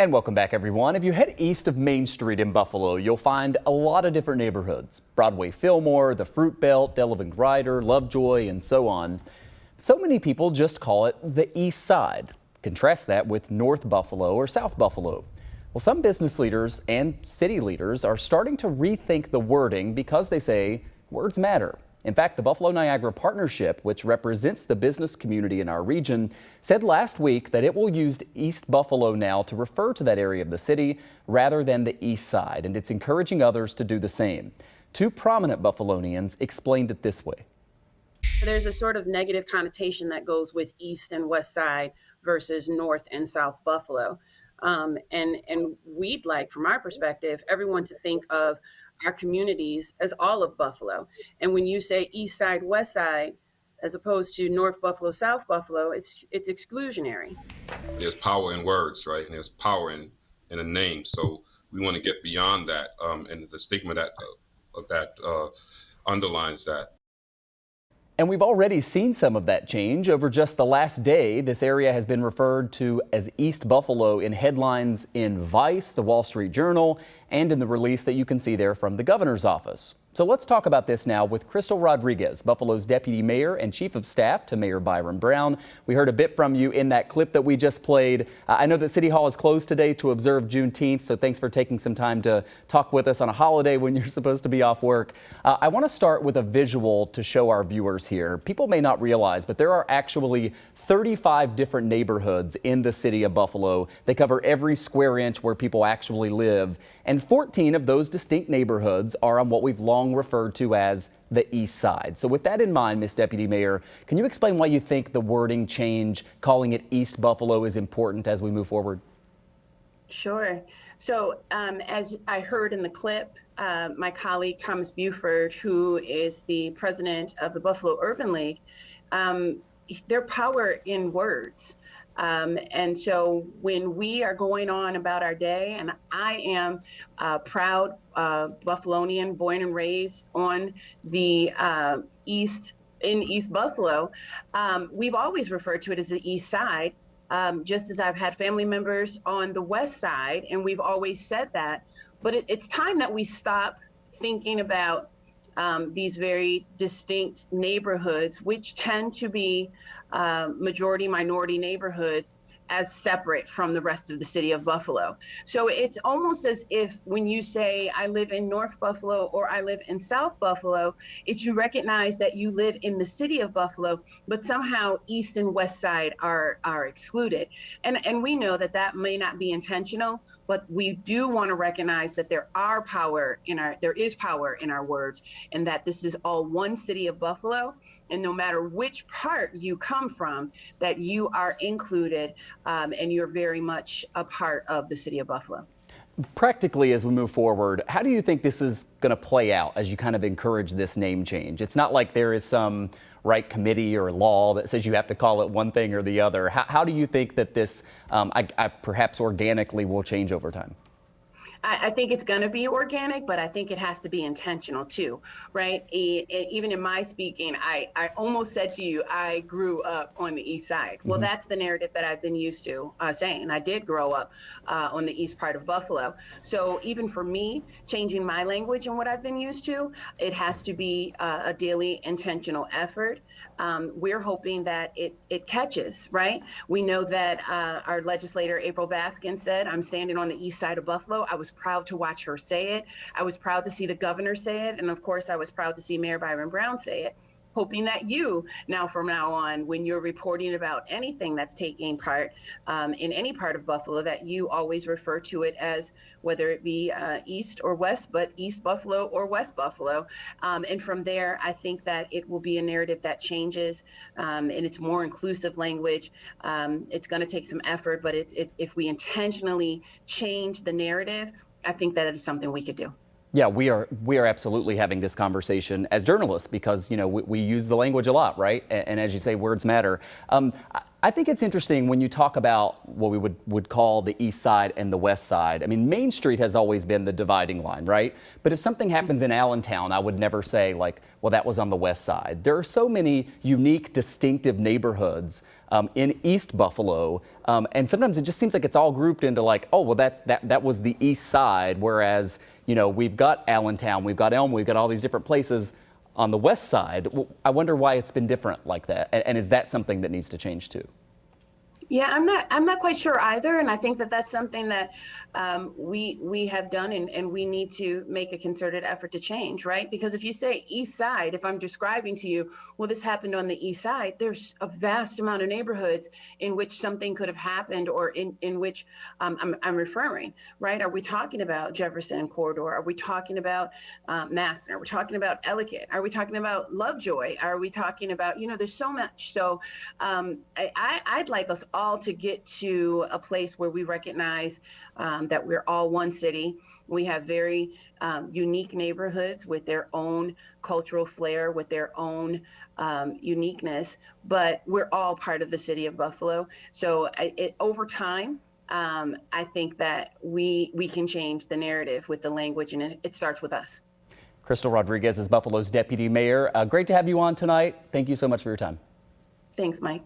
And welcome back, everyone. If you head east of Main Street in Buffalo, you'll find a lot of different neighborhoods. Broadway Fillmore, the Fruit Belt, Delavan Grider, Lovejoy, and so on. So many people just call it the East Side. Contrast that with North Buffalo or South Buffalo. Well, some business leaders and city leaders are starting to rethink the wording because they say words matter. In fact, the Buffalo-Niagara Partnership, which represents the business community in our region, said last week that it will use East Buffalo now to refer to that area of the city rather than the East Side, and it's encouraging others to do the same. Two prominent Buffalonians explained it this way. There's a sort of negative connotation that goes with East and West Side versus North and South Buffalo. And we'd like, from our perspective, everyone to think of our communities as all of Buffalo. And when you say East Side, West Side, as opposed to North Buffalo, South Buffalo, it's exclusionary. There's power in words, right? And there's power in a name. So we want to get beyond that, and the stigma that underlines that. And we've already seen some of that change. Over just the last day, this area has been referred to as East Buffalo in headlines in Vice, the Wall Street Journal, and in the release that you can see there from the governor's office. So let's talk about this now with Crystal Rodriguez, Buffalo's deputy mayor and chief of staff to Mayor Byron Brown. We heard a bit from you in that clip that we just played. I know that City Hall is closed today to observe Juneteenth, so thanks for taking some time to talk with us on a holiday when you're supposed to be off work. I want to start with a visual to show our viewers here. People may not realize, but there are actually 35 different neighborhoods in the city of Buffalo. They cover every square inch where people actually live, and 14 of those distinct neighborhoods are on what we've long referred to as the East Side. So with that in mind, Ms. Deputy Mayor, can you explain why you think the wording change, calling it East Buffalo, is important as we move forward? Sure. So as I heard in the clip, my colleague Thomas Buford, who is the president of the Buffalo Urban League, their power in words. And so when we are going on about our day, and I am a proud Buffalonian, born and raised on the East Buffalo, we've always referred to it as the East Side, just as I've had family members on the West Side, and we've always said that. But it's time that we stop thinking about these very distinct neighborhoods, which tend to be majority minority neighborhoods, as separate from the rest of the city of Buffalo. So it's almost as if when you say I live in North Buffalo or I live in South Buffalo, it's you recognize that you live in the city of Buffalo, but somehow East and West Side are excluded. And we know that that may not be intentional, but we do want to recognize that there is power in our words, and that this is all one city of Buffalo. And no matter which part you come from, that you are included, and you're very much a part of the city of Buffalo. Practically, as we move forward, how do you think this is going to play out as you kind of encourage this name change? It's not like there is some committee or law that says you have to call it one thing or the other. How do you think that this perhaps organically will change over time? I think it's going to be organic, but I think it has to be intentional too, right? Even in my speaking, I almost said to you, I grew up on the East Side. Well, that's the narrative that I've been used to saying. I did grow up on the east part of Buffalo. So even for me, changing my language and what I've been used to, it has to be a daily intentional effort. We're hoping that it catches, right? We know that our legislator, April Baskin, said, I'm standing on the east side of Buffalo. I was proud to watch her say it. I was proud to see the governor say it. And of course, I was proud to see Mayor Byron Brown say it. Hoping that you from now on, when you're reporting about anything that's taking part in any part of Buffalo, that you always refer to it as, whether it be East or West, but East Buffalo or West Buffalo. And from there, I think that it will be a narrative that changes, and it's more inclusive language. It's going to take some effort, but if we intentionally change the narrative, I think that is something we could do. Yeah, we are absolutely having this conversation as journalists because, we use the language a lot, right? And as you say, words matter. I think it's interesting when you talk about what we would call the east side and the west side. I mean, Main Street has always been the dividing line, right? But if something happens in Allentown, I would never say like, well, that was on the west side. There are so many unique, distinctive neighborhoods in East Buffalo, and sometimes it just seems like it's all grouped into like, oh, well, that was the east side, whereas, you know, we've got Allentown, we've got Elm, we've got all these different places on the west side. I wonder why it's been different like that, and is that something that needs to change too? Yeah, I'm not quite sure either, and I think that that's something that we have done, and we need to make a concerted effort to change, right? Because if you say east side, if I'm describing to you, well, this happened on the east side, there's a vast amount of neighborhoods in which something could have happened, or in which I'm referring, right? Are we talking about Jefferson Corridor? Are we talking about Maston? Are we talking about Ellicott? Are we talking about Lovejoy? Are we talking about, you know, there's so much. So I'd like us all to get to a place where we recognize that we're all one city. We have very unique neighborhoods with their own cultural flair, with their own uniqueness, but we're all part of the city of Buffalo. So over time, I think that we can change the narrative with the language, and it starts with us. Crystal Rodriguez is Buffalo's deputy mayor. Great to have you on tonight. Thank you so much for your time. Thanks, Mike.